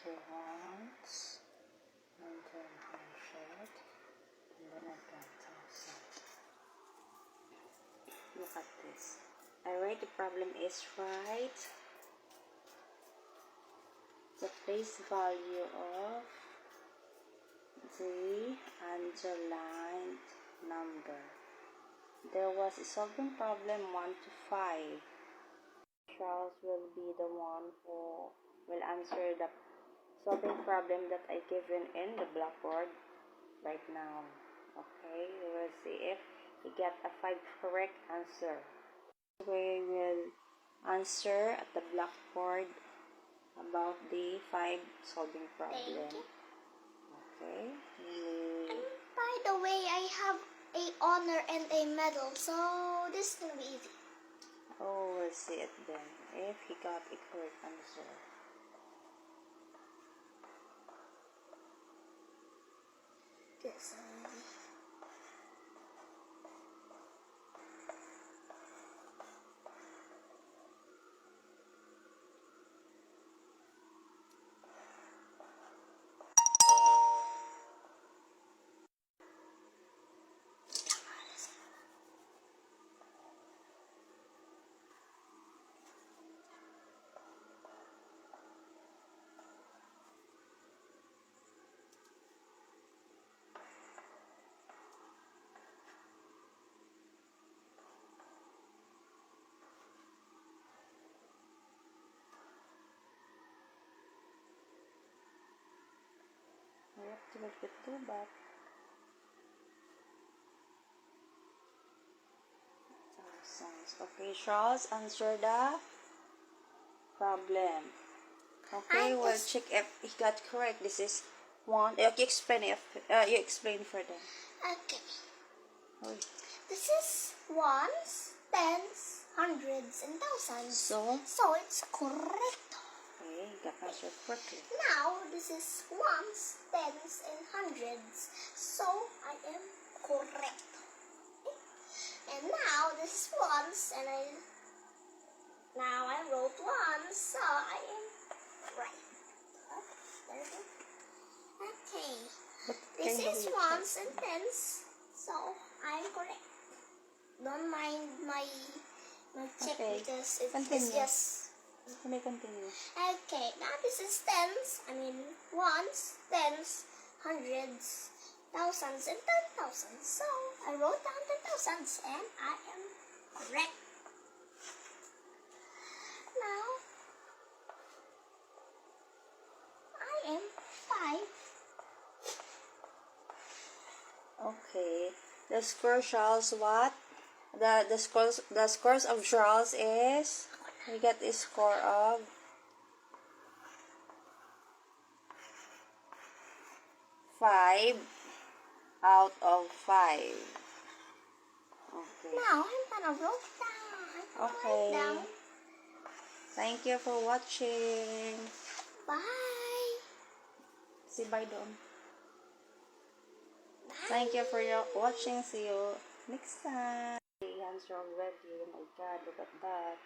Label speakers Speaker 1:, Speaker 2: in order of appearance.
Speaker 1: enter once, enter 100, and then enter 1000. Look at this. Alright, the problem is right. The place value of the underlined number. There was a solving problem 1 to 5. Charles will be the one who will answer the solving problem that I given in the blackboard right now. Okay, we will see if he get a 5 correct answer. We will answer at the blackboard about the 5 solving problem. Okay.
Speaker 2: And by the way, I have a honor and a medal, so this is gonna be easy.
Speaker 1: Oh, we'll see it then. If he got a correct answer.
Speaker 2: This is easy.
Speaker 1: We have to look at the back. Okay, Charles, answer the problem. Okay, we'll check if he got correct. This is 1. You explain if you explain for them.
Speaker 2: Okay.
Speaker 1: Okay.
Speaker 2: This is ones, tens, hundreds, and thousands.
Speaker 1: So
Speaker 2: it's correct.
Speaker 1: okay, got answer correctly.
Speaker 2: Now this is ones, tens, and hundreds. So I am correct. And now this is ones, and now I wrote ones, so I am right. There we go. Okay. This is ones and tens, so I'm correct. Don't mind my check because it's just.
Speaker 1: Let me continue.
Speaker 2: Okay, now this is tens. I mean ones, tens, hundreds, thousands, and 10,000. So I wrote down 10,000s, and I am correct. Now I am 5.
Speaker 1: Okay. The score Charles what? The scores of Charles is we got a score of 5 out of 5. Okay.
Speaker 2: Now I'm gonna write down.
Speaker 1: Okay. Thank you for watching.
Speaker 2: Bye.
Speaker 1: Say bye doon.
Speaker 2: Bye.
Speaker 1: Thank you for your watching. See you next time. The answer already. Oh my God, look at that.